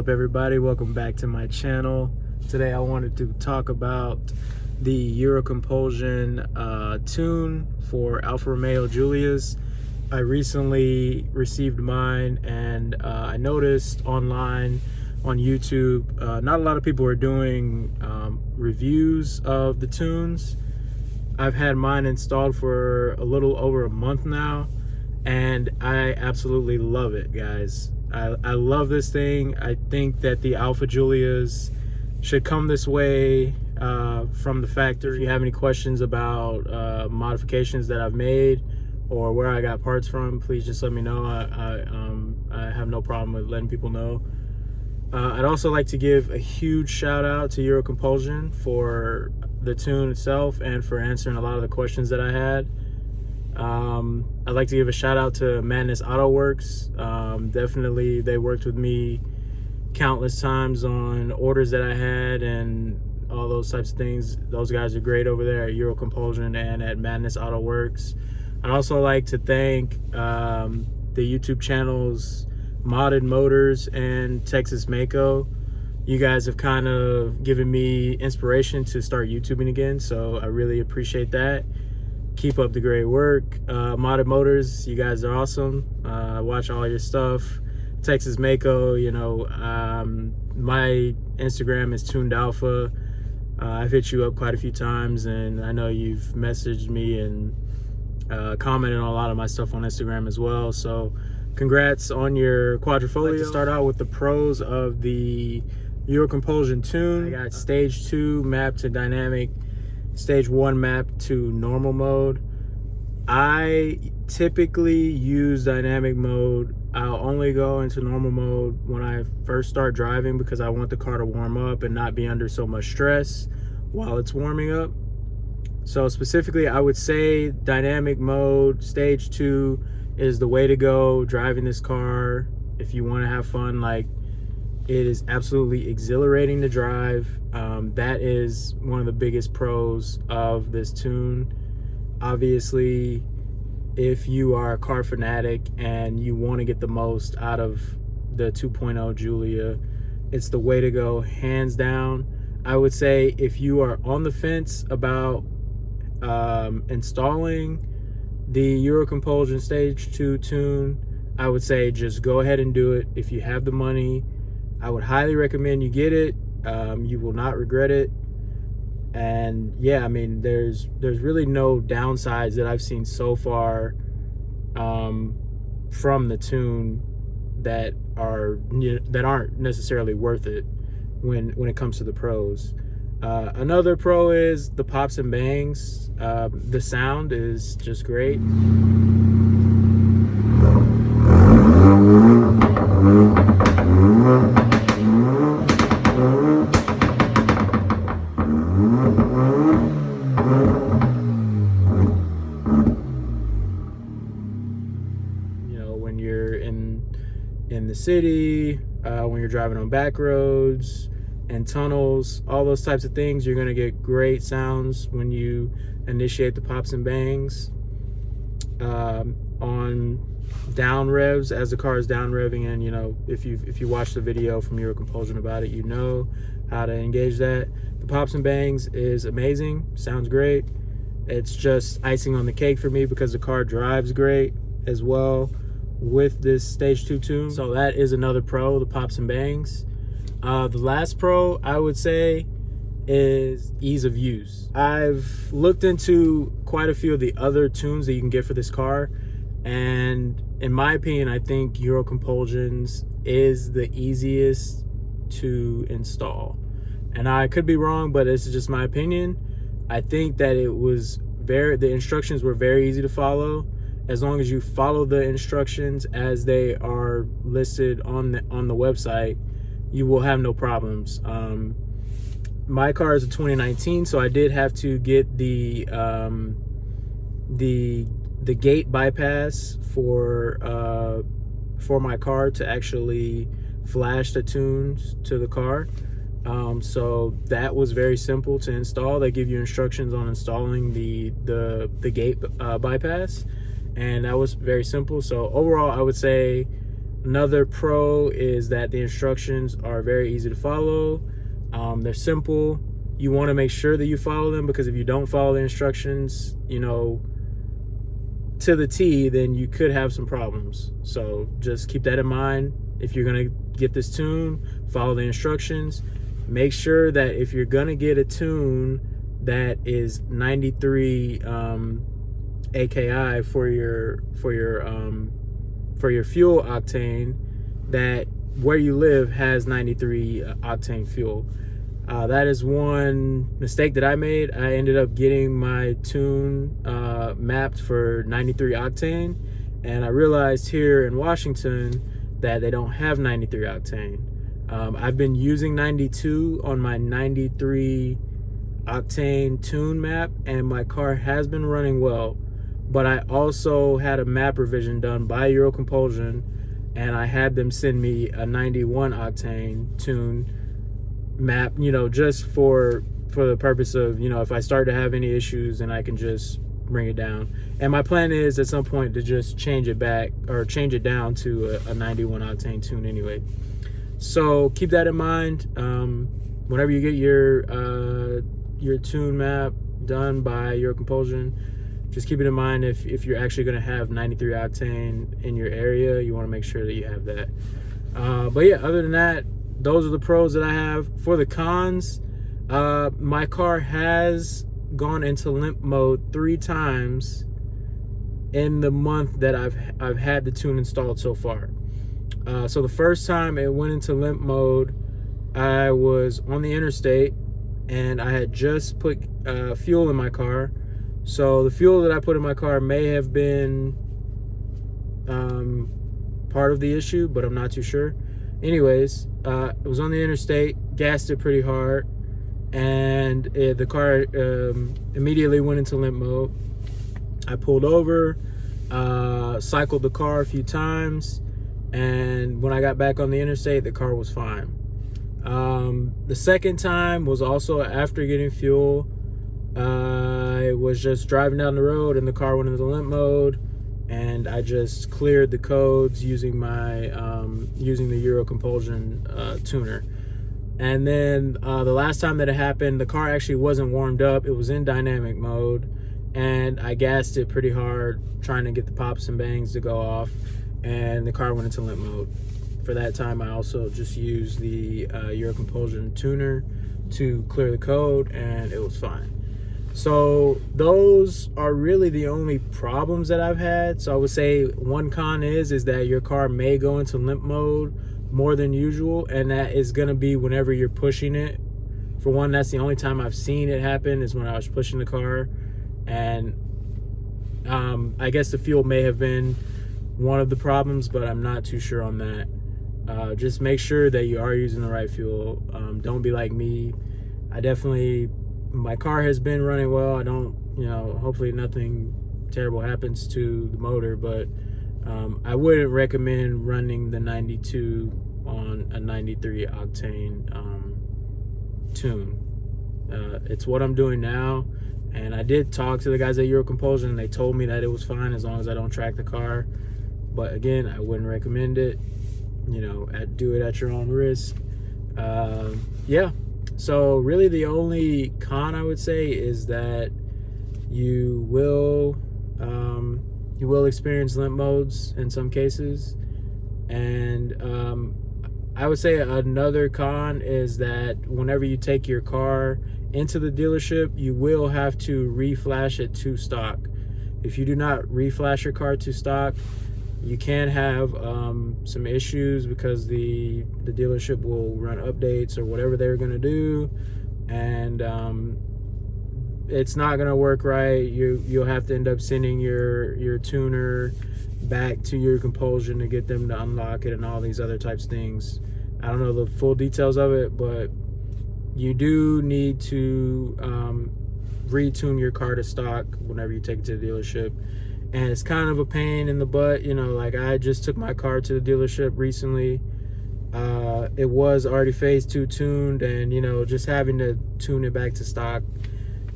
up, everybody? Welcome back to my channel. Today I wanted to talk about the Eurocompulsion tune for Alfa Giulias. I recently received mine, and I noticed online on YouTube not a lot of people are doing reviews of the tunes. I've had mine installed for a little over a month now, and I absolutely love it, guys. I love this thing. I think that the Alfa Giulias should come this way from the factory. If you have any questions about modifications that I've made or where I got parts from, please just let me know. I have no problem with letting people know. I'd also like to give a huge shout out to Eurocompulsion for the tune itself and for answering a lot of the questions that I had. I'd like to give a shout out to Madness Auto Works. Definitely, they worked with me countless times on orders that I had and all those types of things. Those guys are great over there at Eurocompulsion and at Madness Auto Works. I'd also like to thank the YouTube channels Modded Motors and Texas Mako. You guys have kind of given me inspiration to start YouTubing again, so I really appreciate that. Keep up the great work. Modded Motors, you guys are awesome. I watch all your stuff. Texas Mako, you know, my Instagram is Tuned Alpha. I've hit you up quite a few times, and I know you've messaged me and commented on a lot of my stuff on Instagram as well. So congrats on your quadrifolio. I'd like to start out with the pros of the Eurocompulsion tune. I got stage 2 mapped to dynamic, stage 1 mapped to normal mode. I typically use dynamic mode. I'll only go into normal mode when I first start driving because I want the car to warm up and not be under so much stress while it's warming up. So specifically, I would say dynamic mode, stage 2 is the way to go driving this car if you want to have fun. Like, it is absolutely exhilarating to drive. That is one of the biggest pros of this tune. Obviously, if you are a car fanatic and you want to get the most out of the 2.0 Giulia, it's the way to go, hands down. I would say if you are on the fence about installing the Eurocompulsion Stage 2 tune, I would say just go ahead and do it. If you have the money, I would highly recommend you get it. You will not regret it. And yeah, I mean, there's really no downsides that I've seen so far from the tune that aren't necessarily worth it when it comes to the pros. Another pro is the pops and bangs. The sound is just great. You know, when you're in the city, when you're driving on back roads and tunnels, all those types of things, you're going to get great sounds when you initiate the pops and bangs. On down revs, as the car is down revving, and you know, if you watch the video from Eurocompulsion about it, you know how to engage that. The pops and bangs is amazing, sounds great. It's just icing on the cake for me because the car drives great as well with this stage 2 tune. So that is another pro, the pops and bangs. The last pro I would say is ease of use. I've looked into quite a few of the other tunes that you can get for this car, and in my opinion, I think Eurocompulsion's is the easiest to install. And I could be wrong, but this is just my opinion. I think that the instructions were very easy to follow. As long as you follow the instructions as they are listed on the website, you will have no problems. My car is a 2019, so I did have to get the gate bypass for my car to actually flash the tunes to the car. So that was very simple to install. They give you instructions on installing the gate bypass, and that was very simple. So overall, I would say Another pro is that the instructions are very easy to follow. They're simple. You want to make sure that you follow them, because if you don't follow the instructions, to the T, then you could have some problems. So just keep that in mind. If you're going to get this tune, follow the instructions. Make sure that if you're going to get a tune that is 93 AKI for your fuel octane, that where you live has 93 octane fuel. That is one mistake that I made. I ended up getting my tune mapped for 93 octane, and I realized here in Washington that they don't have 93 octane. I've been using 92 on my 93 octane tune map, and my car has been running well. But I also had a map revision done by Eurocompulsion, and I had them send me a 91 octane tune map, just for the purpose of, if I start to have any issues, then I can just bring it down. And my plan is at some point to just change it back, or change it down to a 91 octane tune anyway. So keep that in mind. Whenever you get your tune map done by Eurocompulsion, just keep it in mind, if you're actually going to have 93 octane in your area, you want to make sure that you have that. But yeah, other than that, those are the pros that I have. For the cons, my car has gone into limp mode 3 times in the month that I've had the tune installed so far. So the first time it went into limp mode, I was on the interstate and I had just put fuel in my car. So the fuel that I put in my car may have been part of the issue, but I'm not too sure. Anyways, it was on the interstate, gassed it pretty hard, and the car immediately went into limp mode. I pulled over, cycled the car a few times, and when I got back on the interstate, the car was fine. The second time was also after getting fuel. I was just driving down the road and the car went into limp mode, and I just cleared the codes using my using the Eurocompulsion tuner. And then the last time that it happened, the car actually wasn't warmed up. It was in dynamic mode, and I gassed it pretty hard trying to get the pops and bangs to go off, and the car went into limp mode. For that time, I also just used the Eurocompulsion tuner to clear the code, and it was fine. So those are really the only problems that I've had. So I would say one con is that your car may go into limp mode more than usual, and that is going to be whenever you're pushing it. For one, that's the only time I've seen it happen, is when I was pushing the car. And I guess the fuel may have been one of the problems, but I'm not too sure on that. Just make sure that you are using the right fuel. Don't be like me. My car has been running well. I don't, hopefully nothing terrible happens to the motor, but I wouldn't recommend running the 92 on a 93 octane tune. It's what I'm doing now, and I did talk to the guys at Eurocompulsion, and they told me that it was fine as long as I don't track the car. But again, I wouldn't recommend it. Do it at your own risk. Yeah. So really the only con I would say is that you will experience limp modes in some cases. And I would say another con is that whenever you take your car into the dealership, you will have to reflash it to stock. If you do not reflash your car to stock, you can have some issues, because the dealership will run updates or whatever they're going to do, and it's not going to work right. You'll have to end up sending your tuner back to Eurocompulsion to get them to unlock it and all these other types of things. I don't know the full details of it, but you do need to retune your car to stock whenever you take it to the dealership. And it's kind of a pain in the butt, like I just took my car to the dealership recently. It was already phase 2 tuned, and just having to tune it back to stock,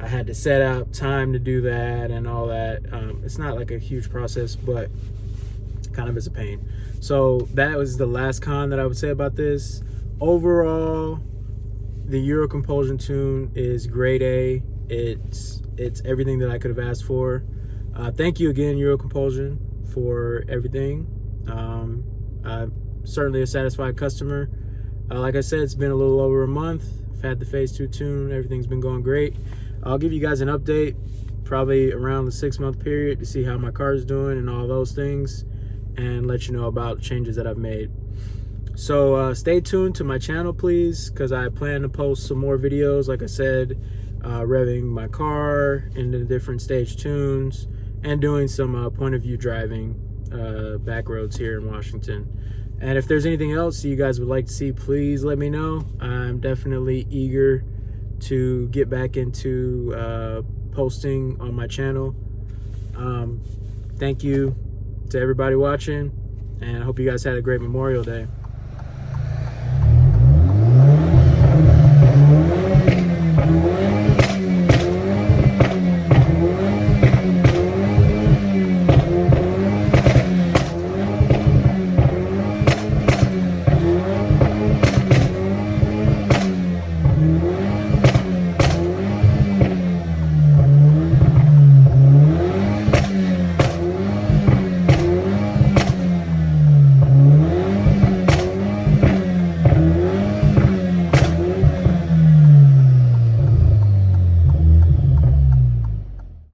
I had to set out time to do that and all that. It's not like a huge process, but kind of is a pain. So that was the last con that I would say about this. Overall, the Eurocompulsion tune is grade A. It's everything that I could have asked for. Thank you again, Eurocompulsion, for everything. Certainly a satisfied customer. Like I said, it's been a little over a month. I've had the Phase 2 tune. Everything's been going great. I'll give you guys an update probably around the 6-month period to see how my car is doing and all those things, and let you know about changes that I've made. So stay tuned to my channel, please, because I plan to post some more videos, like I said, revving my car into different stage tunes and doing some point of view driving back roads here in Washington. And if there's anything else you guys would like to see, please let me know. I'm definitely eager to get back into posting on my channel. Thank you to everybody watching, and I hope you guys had a great Memorial Day.